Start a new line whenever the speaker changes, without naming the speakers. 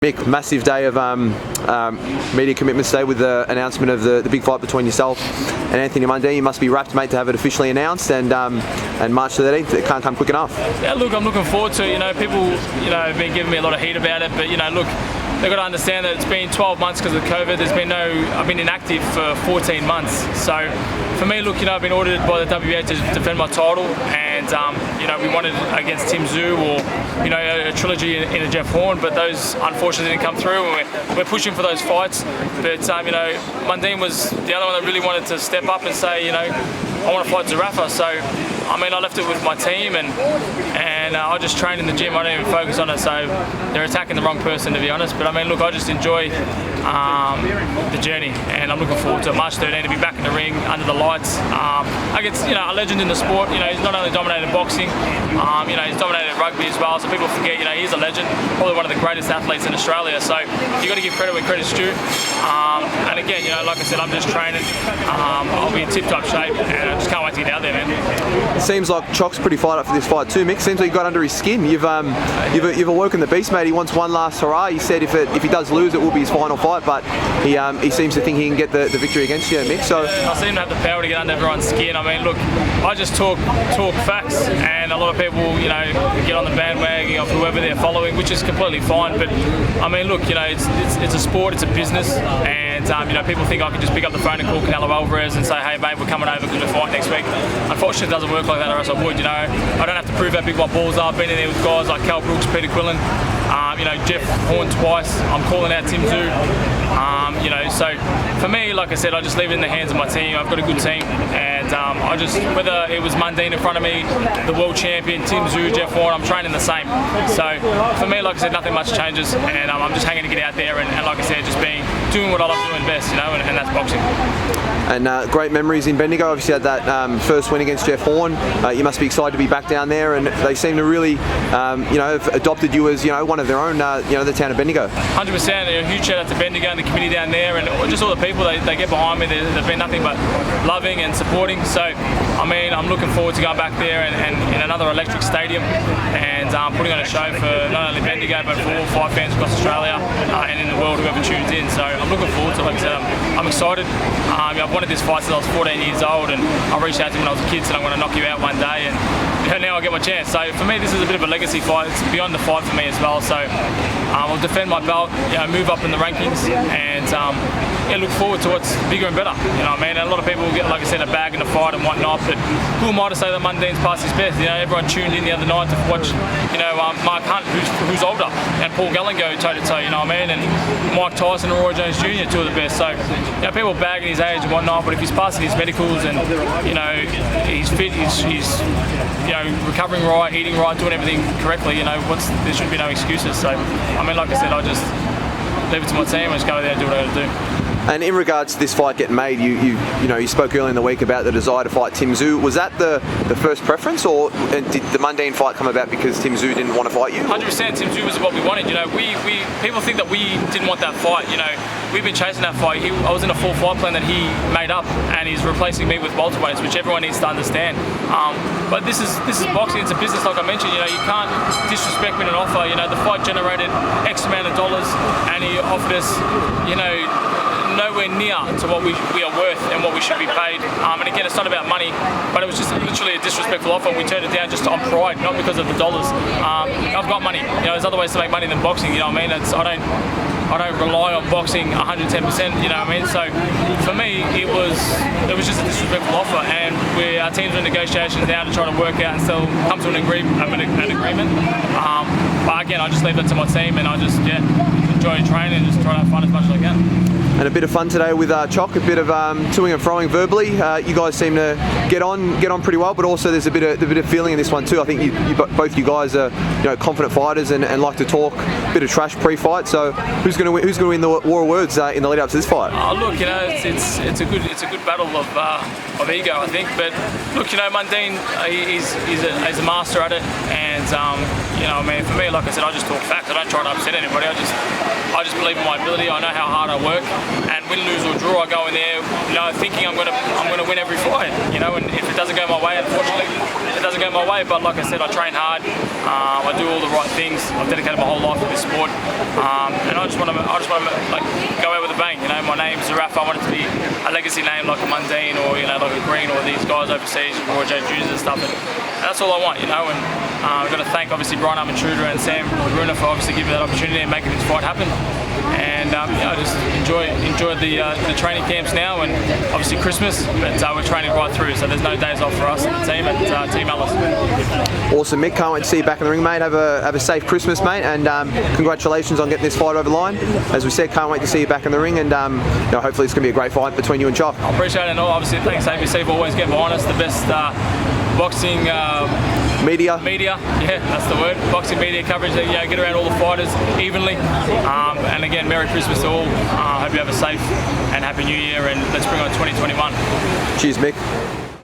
Mick, massive day of media commitments today with the announcement of the big fight between yourself and Anthony Mundine. You must be rapt, mate, to have it officially announced, and March the 13th. It can't come quick enough.
Yeah, look, I'm looking forward to it. You know, people, have been giving me a lot of heat about it, but look, they've got to understand that it's been 12 months because of COVID. I've been inactive for 14 months. So for me, look, I've been ordered by the WBA to defend my title, and we wanted against Tim Tszyu or a trilogy in a Jeff Horn, but those unfortunately didn't come through, and we're pushing for those fights. But Mundine was the other one that really wanted to step up and say, I want to fight Zerafa. So I left it with my team, and I just train in the gym. I don't even focus on it. So they're attacking the wrong person, to be honest. But look, I just enjoy the journey, and I'm looking forward to March 13 to be back in the ring under the lights against a legend in the sport. He's not only dominated boxing, he's dominated rugby as well. So people forget, he's a legend, probably one of the greatest athletes in Australia. So you got to give credit where credit's due. And again, like I said, I'm just training. I'll be in tip-top shape, and I just can't wait to get out there, man.
It seems like Chalk's pretty fired up for this fight too, Mick. Seems like you got under his skin. You've awoken the beast, mate. He wants one last hurrah. He said if he does lose, it will be his final fight, but he seems to think he can get the victory against you, Mick. So
I seem to have the power to get under everyone's skin. Look, I just talk facts, and a lot of people, get on the bandwagon of whoever they're following, which is completely fine. But look, it's a sport, it's a business, and people think I can just pick up the phone and call Canelo Alvarez and say, hey, mate, we're coming over because we're fighting next week. Unfortunately, it doesn't work like that, or else I would. I don't have to prove how big my balls are. I've been in there with guys like Cal Brooks, Peter Quillen, Jeff Horn twice. I'm calling out Tim Tszyu. So for me, like I said, I just leave it in the hands of my team. I've got a good team, and whether it was Mundine in front of me, the world champion, Tim Tszyu, Jeff Horn, I'm training the same. So for me, like I said, nothing much changes, and I'm just hanging to get out there and like I said, just doing what I love doing best, and that's boxing.
And great memories in Bendigo. Obviously had that first win against Jeff Horn. You must be excited to be back down there, and they seem to really, have adopted you as, one of their own, the town of Bendigo.
100%. A huge shout out to Bendigo and the committee down there, and just all the people they get behind me. They've been nothing but loving and supporting. So, I'm looking forward to going back there and in another electric stadium, and putting on a show for not only Bendigo but for all fight fans across Australia and in the world, whoever tunes in. So I'm looking forward to it. Like I said, I'm excited. I've wanted this fight since I was 14 years old, and I reached out to him when I was a kid, said I'm going to knock you out one day, and now I get my chance. So for me, this is a bit of a legacy fight. It's beyond the fight for me as well. So I'll defend my belt, move up in the rankings, and look forward to what's bigger and better. And a lot of people get, like I said, a bag in the fight and whatnot, but who am I to say that Mundine's past his best? Everyone tuned in the other night to watch, Mark Hunt, who's older, and Paul Gallen go toe-to-toe, and Mike Tyson and Roy Jones Jr., two of the best. So, people bagging his age and whatnot, but if he's passing his medicals and, he's fit, he's recovering right, eating right, doing everything correctly, there should be no excuses. So, like I said, I just leave it to my team and just go out there and do what I got to do.
And in regards to this fight getting made, you spoke earlier in the week about the desire to fight Tim Tszyu. Was that the first preference, or did the Mundine fight come about because Tim Tszyu didn't want to fight you?
100%. Tim Tszyu was what we wanted. We people think that we didn't want that fight. We've been chasing that fight. I was in a full fight plan that he made up, and he's replacing me with welterweights, which everyone needs to understand. But this is boxing. It's a business, like I mentioned. You can't disrespect me in an offer. The fight generated X amount of dollars, and he offered us, nowhere near to what we are worth and what we should be paid. And again, it's not about money, but it was just literally a disrespectful offer. We turned it down just on pride, not because of the dollars. I've got money. There's other ways to make money than boxing. I don't rely on boxing 110%. So for me, it was just a disrespectful offer, and our teams are in negotiations now to try to work out and still come to an agreement. But again, I just leave that to my team, and I just enjoy training and just try to have fun as much as I can.
And a bit of fun today with Chalk, a bit of toing and froing verbally. You guys seem to get on pretty well, but also there's a bit of feeling in this one too. I think both you guys are confident fighters and like to talk a bit of trash pre-fight. So who's going to win the war of words in the lead up to this fight?
Look, it's a good battle of ego, I think. But look, Mundine, he's a master at it, and you know, I mean, for me, like I said, I just talk facts. I don't try to upset anybody. I just believe in my ability. I know how hard I work, and win, lose or draw, I go in there, you know, thinking I'm gonna win every fight, you know. And if it doesn't go my way, unfortunately, it doesn't go my way. But like I said, I train hard. I do all the right things. I've dedicated my whole life to this sport, and I just want to like go out with a bang. You know, my name's Zerafa. I want it to be a legacy name like a Mundine or, you know, like a Green or these guys overseas, Roy J. Juniors and stuff. And that's all I want, you know. And I've got to thank obviously Brian Armintruder and Sam Laguna for obviously giving me that opportunity and making this fight happen. And I just enjoy the training camps now, and obviously Christmas, but we're training right through, so there's no days off for us and the team at Team Alice.
Awesome, Mick. Can't wait to see you back in the ring, mate. Have a safe Christmas, mate, and congratulations on getting this fight over the line. As we said, can't wait to see you back in the ring, and you know, hopefully it's going to be a great fight between you and Chalk.
I appreciate it, and obviously thanks ABC for always getting behind us. The best boxing
media,
yeah, that's the word. Boxing media coverage that, you know, get around all the fighters evenly. And again, Merry Christmas to all. Hope you have a safe and Happy New Year, and let's bring on 2021.
Cheers, Mick.